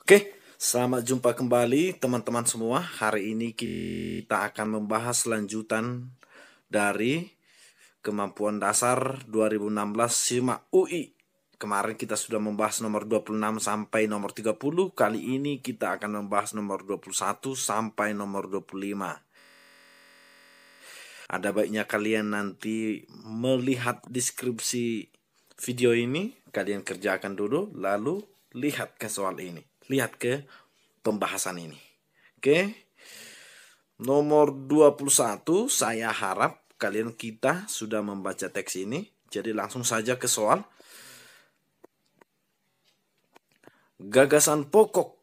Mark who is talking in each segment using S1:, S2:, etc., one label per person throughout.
S1: Oke, selamat jumpa kembali teman-teman semua. Hari ini kita akan membahas lanjutan dari kemampuan dasar 2016 SIMAK UI. Kemarin kita sudah membahas nomor 26 sampai nomor 30. Kali ini kita akan membahas nomor 21 sampai nomor 25. Ada baiknya kalian nanti melihat deskripsi video ini, kalian kerjakan dulu, lalu lihat ke soal ini. Lihat ke pembahasan ini. Oke. Nomor 21, saya harap kita sudah membaca teks ini. Jadi langsung saja ke soal. Gagasan pokok.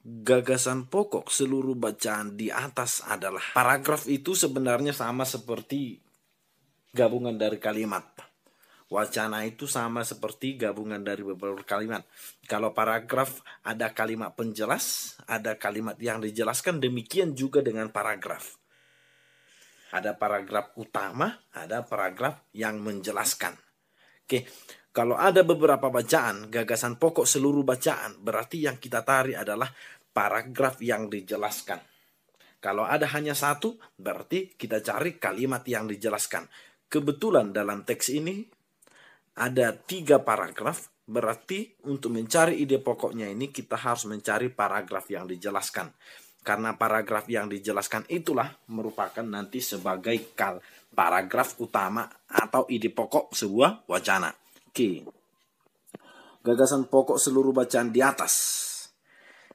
S1: Gagasan pokok seluruh bacaan di atas adalah. Paragraf itu sebenarnya sama seperti gabungan dari kalimat. Wacana itu sama seperti gabungan dari beberapa kalimat. Kalau paragraf ada kalimat penjelas, ada kalimat yang dijelaskan, demikian juga dengan paragraf. Ada paragraf utama, ada paragraf yang menjelaskan. Oke, kalau ada beberapa bacaan, gagasan pokok seluruh bacaan, berarti yang kita tarik adalah paragraf yang dijelaskan. Kalau ada hanya satu, berarti kita cari kalimat yang dijelaskan. Kebetulan dalam teks ini ada 3 paragraf, berarti untuk mencari ide pokoknya ini kita harus mencari paragraf yang dijelaskan. Karena paragraf yang dijelaskan itulah merupakan nanti sebagai paragraf utama atau ide pokok sebuah wacana. Oke. Gagasan pokok seluruh bacaan di atas.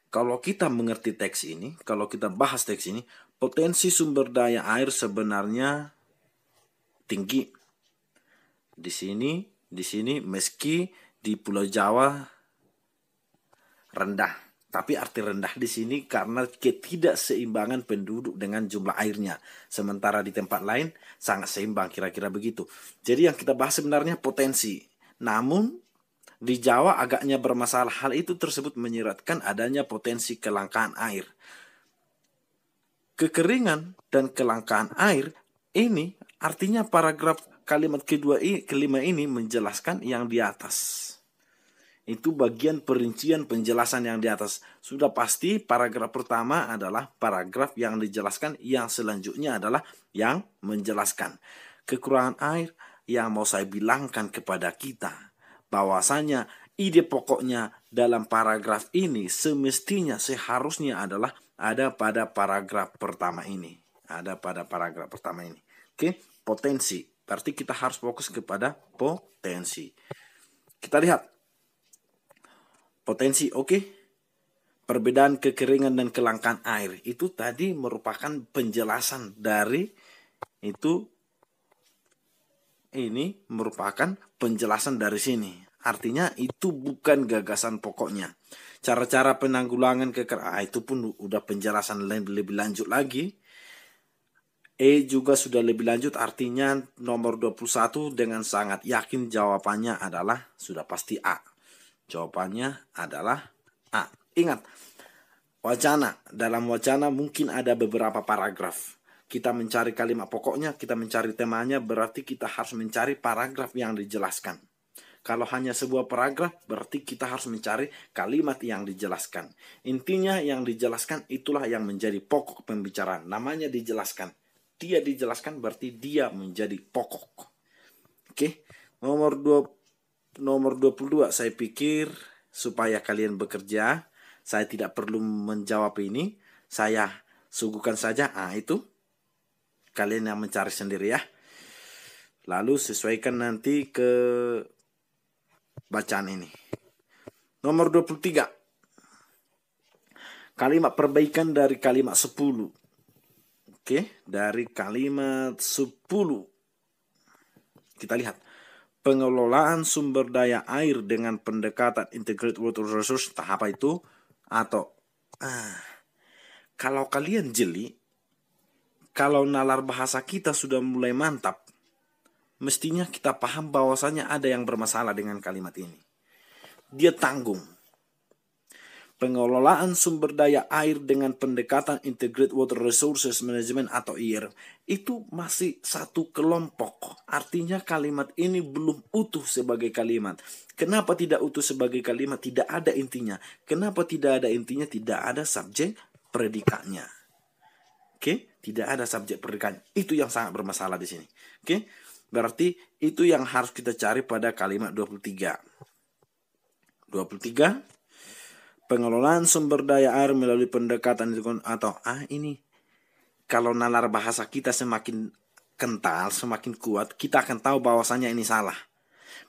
S1: Kalau kita mengerti teks ini, kalau kita bahas teks ini, potensi sumber daya air sebenarnya tinggi. Di sini meski di Pulau Jawa rendah, tapi arti rendah di sini karena ketidakseimbangan penduduk dengan jumlah airnya. Sementara di tempat lain sangat seimbang, kira-kira begitu. Jadi yang kita bahas sebenarnya potensi. Namun di Jawa agaknya bermasalah. Hal itu tersebut menyiratkan adanya potensi kelangkaan air. Kekeringan dan kelangkaan air ini artinya paragraf kalimat kelima ini menjelaskan yang di atas. Itu bagian perincian penjelasan yang di atas. Sudah pasti paragraf pertama adalah paragraf yang dijelaskan, yang selanjutnya adalah yang menjelaskan. Kekurangan air yang mau saya bilangkan kepada kita, bahwasanya ide pokoknya dalam paragraf ini semestinya seharusnya adalah ada pada paragraf pertama ini. Ada pada paragraf pertama ini. Oke, potensi. Berarti kita harus fokus kepada potensi. Kita lihat. Potensi, oke. Perbedaan kekeringan dan kelangkaan air. Itu tadi merupakan penjelasan dari itu. Ini merupakan penjelasan dari sini. Artinya itu bukan gagasan pokoknya. Cara-cara penanggulangan kekeringan itu pun udah penjelasan lebih lanjut lagi. Juga sudah lebih lanjut, artinya nomor 21 dengan sangat yakin jawabannya adalah sudah pasti A. Jawabannya adalah A. Ingat, wacana. Dalam wacana mungkin ada beberapa paragraf. Kita mencari kalimat pokoknya, kita mencari temanya, berarti kita harus mencari paragraf yang dijelaskan. Kalau hanya sebuah paragraf, berarti kita harus mencari kalimat yang dijelaskan. Intinya yang dijelaskan itulah yang menjadi pokok pembicaraan. Namanya dijelaskan. Dia dijelaskan berarti dia menjadi pokok. Oke, nomor 22 saya pikir supaya kalian bekerja, saya tidak perlu menjawab ini, saya suguhkan saja. Itu kalian yang mencari sendiri ya. Lalu sesuaikan nanti ke bacaan ini. Nomor 23. Kalimat perbaikan dari kalimat 10. Oke, dari kalimat 10. Kita lihat. Pengelolaan sumber daya air dengan pendekatan integrated water resource. Apa itu? Atau kalau kalian jeli, kalau nalar bahasa kita sudah mulai mantap, mestinya kita paham bahwasanya ada yang bermasalah dengan kalimat ini. Dia tanggung. Pengelolaan sumber daya air dengan pendekatan Integrated Water Resources Management atau IR itu masih satu kelompok. Artinya kalimat ini belum utuh sebagai kalimat. Kenapa tidak utuh sebagai kalimat? Tidak ada intinya. Kenapa tidak ada intinya? Tidak ada subjek predikatnya. Oke, tidak ada subjek predikatnya. Itu yang sangat bermasalah di sini. Oke, berarti itu yang harus kita cari pada kalimat 23. 23. Pengelolaan sumber daya air melalui pendekatan atau ini. Kalau nalar bahasa kita semakin kental, semakin kuat, kita akan tahu bahwasanya ini salah.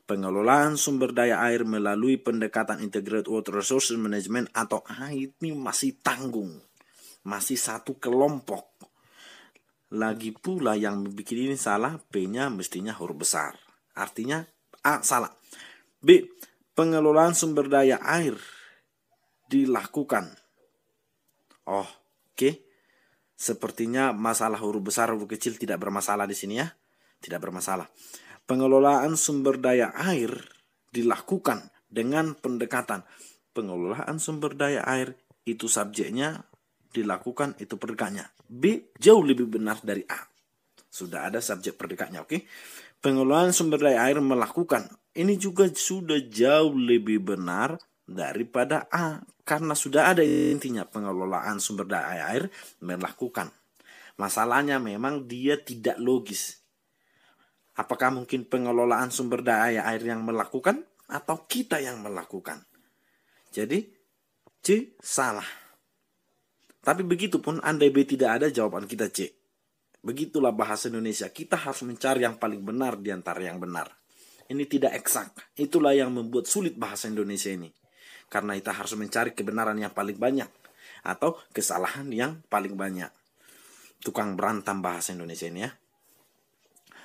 S1: Pengelolaan sumber daya air melalui pendekatan Integrated Water Resources Management atau ini masih tanggung. Masih satu kelompok. Lagi pula yang bikin ini salah, P-nya mestinya huruf besar. Artinya A salah. B. Pengelolaan sumber daya air dilakukan. Oke. Sepertinya masalah huruf besar huruf kecil tidak bermasalah di sini ya. Tidak bermasalah. Pengelolaan sumber daya air dilakukan dengan pendekatan. Pengelolaan sumber daya air itu subjeknya, dilakukan itu predikatnya. B jauh lebih benar dari A. Sudah ada subjek predikatnya, oke? Pengelolaan sumber daya air melakukan. Ini juga sudah jauh lebih benar daripada A. Karena sudah ada intinya, pengelolaan sumber daya air melakukan. Masalahnya memang dia tidak logis. Apakah mungkin pengelolaan sumber daya air yang melakukan atau kita yang melakukan? Jadi C salah. Tapi begitupun andai B tidak ada, jawaban kita C. Begitulah bahasa Indonesia. Kita harus mencari yang paling benar di antara yang benar. Ini tidak eksak. Itulah yang membuat sulit bahasa Indonesia ini. Karena kita harus mencari kebenaran yang paling banyak. Atau kesalahan yang paling banyak. Tukang berantam bahasa Indonesia ini ya.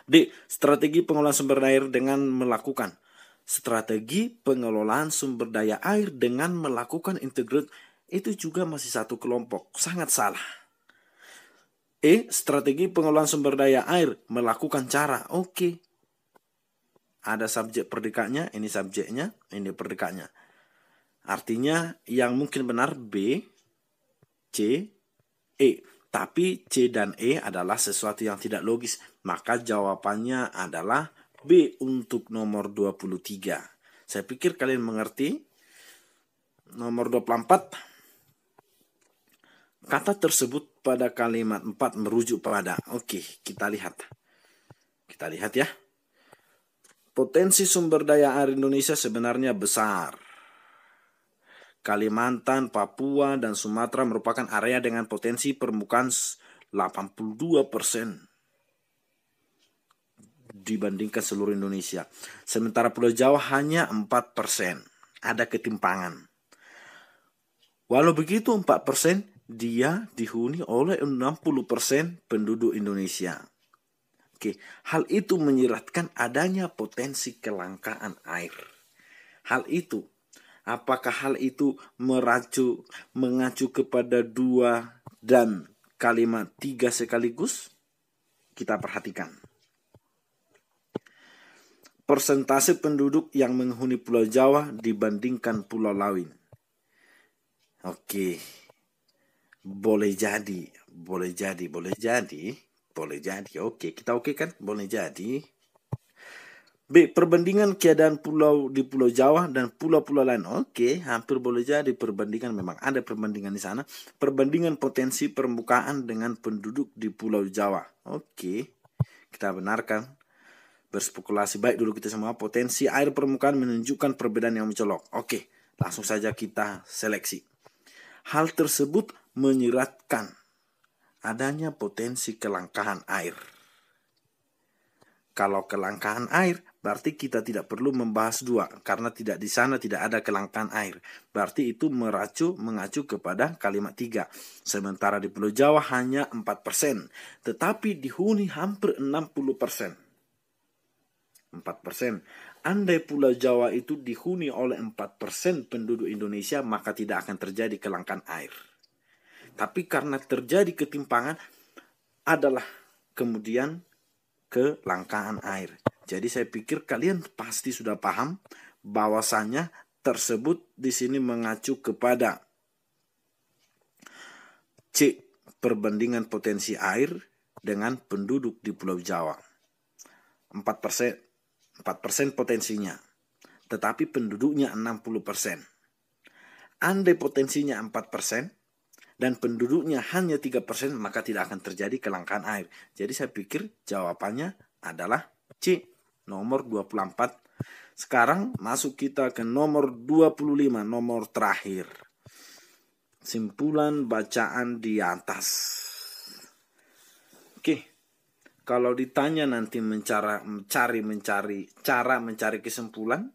S1: D. Strategi pengelolaan sumber daya air dengan melakukan. Strategi pengelolaan sumber daya air dengan melakukan integrate itu juga masih satu kelompok. Sangat salah. E. Strategi pengelolaan sumber daya air melakukan cara. Oke. Ada subjek predikatnya, ini subjeknya, ini predikatnya. Artinya yang mungkin benar B, C, E. Tapi C dan E adalah sesuatu yang tidak logis. Maka jawabannya adalah B untuk nomor 23. Saya pikir kalian mengerti. Nomor 24. Kata tersebut pada kalimat 4 merujuk pada. Oke, kita lihat. Kita lihat ya. Potensi sumber daya air Indonesia sebenarnya besar. Kalimantan, Papua, dan Sumatera merupakan area dengan potensi permukaan 82% dibandingkan seluruh Indonesia. Sementara Pulau Jawa hanya 4%. Ada ketimpangan. Walau begitu 4%, dia dihuni oleh 60% penduduk Indonesia. Oke, hal itu menyiratkan adanya potensi kelangkaan air. Apakah hal itu mengacu kepada 2 dan kalimat 3 sekaligus? Kita perhatikan. Persentase penduduk yang menghuni Pulau Jawa dibandingkan Pulau lain. Oke. Boleh jadi. Oke, kita oke kan? Boleh jadi. B. Perbandingan keadaan pulau di Pulau Jawa dan pulau-pulau lain. Oke, hampir boleh jadi perbandingan. Memang ada perbandingan di sana. Perbandingan potensi permukaan dengan penduduk di Pulau Jawa. Oke, kita benarkan. Berspekulasi baik dulu kita semua. Potensi air permukaan menunjukkan perbedaan yang mencolok. Oke, langsung saja kita seleksi. Hal tersebut menyiratkan adanya potensi kelangkaan air. Kalau kelangkaan air, Berarti kita tidak perlu membahas 2 karena di sana tidak ada kelangkaan air. Berarti itu mengacu kepada kalimat 3. Sementara di Pulau Jawa hanya 4%, tetapi dihuni hampir 60%. 4%. Andai Pulau Jawa itu dihuni oleh 4% penduduk Indonesia, maka tidak akan terjadi kelangkaan air. Tapi karena terjadi ketimpangan adalah kemudian kelangkaan air. Jadi saya pikir kalian pasti sudah paham bahwasanya tersebut di sini mengacu kepada C, perbandingan potensi air dengan penduduk di Pulau Jawa. 4% potensinya, tetapi penduduknya 60%. Andai potensinya 4% dan penduduknya hanya 3%, maka tidak akan terjadi kelangkaan air. Jadi saya pikir jawabannya adalah C, nomor 24. Sekarang masuk kita ke nomor 25, nomor terakhir. Simpulan bacaan di atas. Oke. Kalau ditanya nanti cara mencari kesimpulan,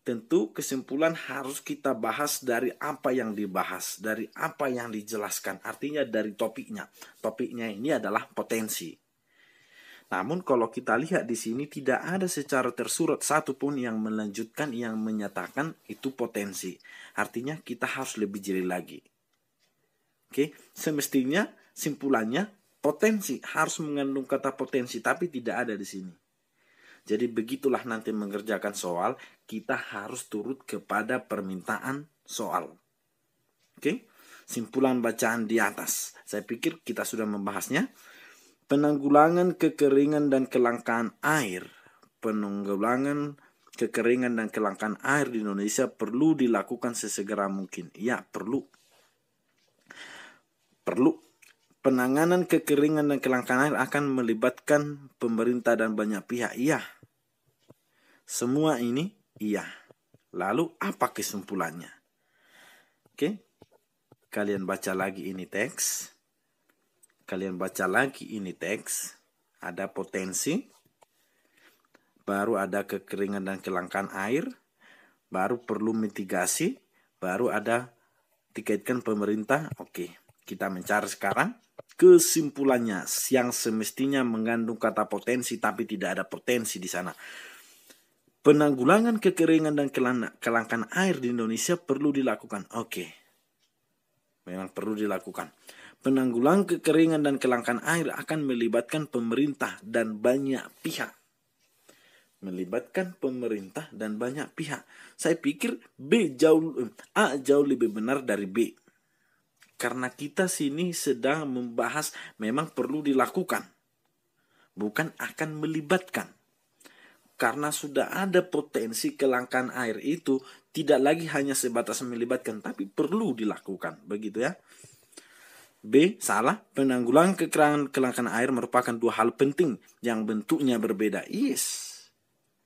S1: tentu kesimpulan harus kita bahas dari apa yang dibahas, dari apa yang dijelaskan. Artinya dari topiknya. Topiknya ini adalah potensi. Namun kalau kita lihat di sini tidak ada secara tersurat satupun yang melanjutkan, yang menyatakan itu potensi. Artinya kita harus lebih jeli lagi. Oke, semestinya simpulannya potensi harus mengandung kata potensi, tapi tidak ada di sini. Jadi begitulah nanti mengerjakan soal, kita harus turut kepada permintaan soal. Oke, simpulan bacaan di atas. Saya pikir kita sudah membahasnya. Penanggulangan kekeringan dan kelangkaan air. Penanggulangan kekeringan dan kelangkaan air di Indonesia perlu dilakukan sesegera mungkin. Ya, perlu. Penanganan kekeringan dan kelangkaan air akan melibatkan pemerintah dan banyak pihak. Iya. Semua ini iya. Lalu apa kesimpulannya? Oke. Kalian baca lagi ini teks. Ada potensi. Baru ada kekeringan dan kelangkaan air. Baru perlu mitigasi. Baru ada dikaitkan pemerintah. Oke. Kita mencari sekarang kesimpulannya yang semestinya mengandung kata potensi tapi tidak ada potensi di sana. Penanggulangan kekeringan dan kelangkaan air di Indonesia perlu dilakukan. Oke. Memang perlu dilakukan. Penanggulangan kekeringan dan kelangkaan air akan melibatkan pemerintah dan banyak pihak. Saya pikir A jauh lebih benar dari B. Karena kita sini sedang membahas memang perlu dilakukan. Bukan akan melibatkan. Karena sudah ada potensi kelangkaan air itu tidak lagi hanya sebatas melibatkan, tapi perlu dilakukan. Begitu ya. B, salah. Penanggulangan kelangkaan air merupakan 2 hal penting yang bentuknya berbeda. Yes,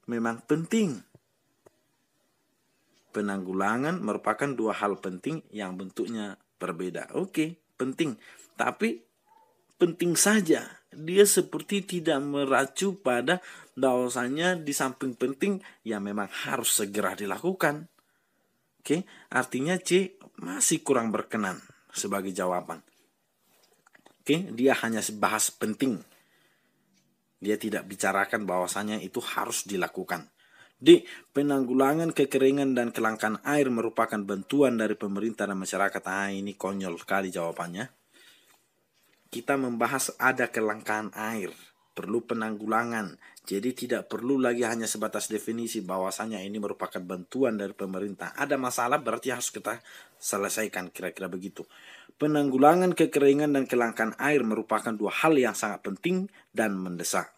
S1: memang penting. Penanggulangan merupakan 2 hal penting yang bentuknya berbeda. Oke, penting. Tapi penting saja. Dia seperti tidak meracu pada bahwasanya di samping penting, ya memang harus segera dilakukan. Oke, artinya C masih kurang berkenan sebagai jawaban. Oke, dia hanya bahas penting. Dia tidak bicarakan bahwasanya itu harus dilakukan. D. Penanggulangan kekeringan dan kelangkaan air merupakan bantuan dari pemerintah dan masyarakat. Ini konyol sekali jawabannya. Kita membahas ada kelangkaan air, perlu penanggulangan. Jadi tidak perlu lagi hanya sebatas definisi bahwasanya ini merupakan bantuan dari pemerintah. Ada masalah berarti harus kita selesaikan, kira-kira begitu. Penanggulangan kekeringan dan kelangkaan air merupakan 2 hal yang sangat penting dan mendesak.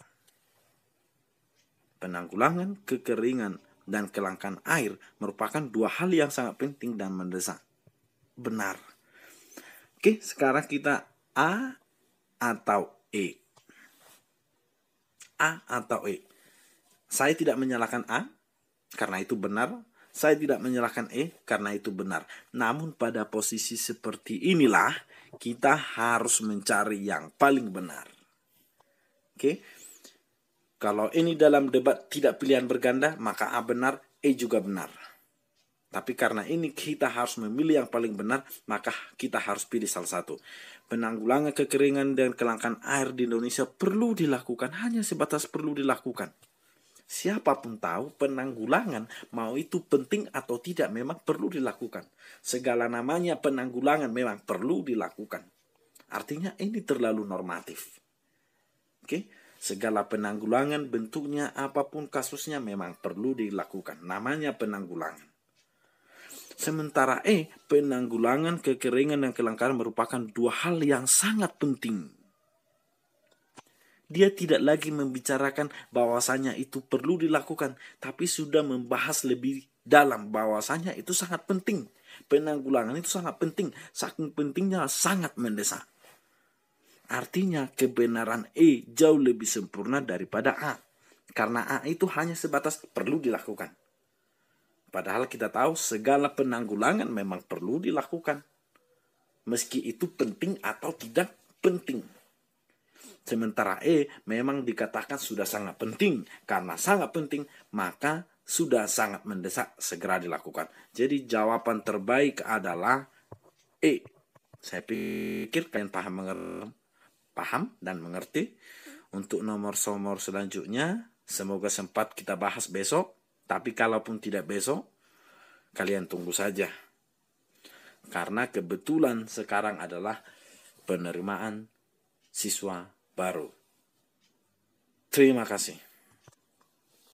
S1: Penanggulangan kekeringan dan kelangkaan air merupakan 2 hal yang sangat penting dan mendesak. Benar. Oke, sekarang kita A atau E. A atau E. Saya tidak menyalahkan A karena itu benar. Saya tidak menyalahkan E karena itu benar. Namun pada posisi seperti inilah kita harus mencari yang paling benar. Oke. Kalau ini dalam debat tidak pilihan berganda, maka A benar, E juga benar. Tapi karena ini kita harus memilih yang paling benar, maka kita harus pilih salah satu. Penanggulangan kekeringan dan kelangkaan air di Indonesia perlu dilakukan, hanya sebatas perlu dilakukan. Siapapun tahu penanggulangan, mau itu penting atau tidak, memang perlu dilakukan. Segala namanya penanggulangan memang perlu dilakukan. Artinya ini terlalu normatif. Oke? Segala penanggulangan bentuknya apapun kasusnya memang perlu dilakukan. Namanya penanggulangan. Sementara penanggulangan kekeringan dan kelangkaan merupakan dua hal yang sangat penting. Dia tidak lagi membicarakan bahwasanya itu perlu dilakukan, tapi sudah membahas lebih dalam bahwasanya itu sangat penting. Penanggulangan itu sangat penting, saking pentingnya sangat mendesak. Artinya kebenaran E jauh lebih sempurna daripada A. Karena A itu hanya sebatas perlu dilakukan. Padahal kita tahu segala penanggulangan memang perlu dilakukan. Meski itu penting atau tidak penting. Sementara E memang dikatakan sudah sangat penting. Karena sangat penting, maka sudah sangat mendesak segera dilakukan. Jadi jawaban terbaik adalah E. Saya pikir kalian paham dan mengerti. Untuk nomor selanjutnya, semoga sempat kita bahas besok. Tapi kalaupun tidak besok, kalian tunggu saja. Karena kebetulan sekarang adalah penerimaan siswa baru. Terima kasih.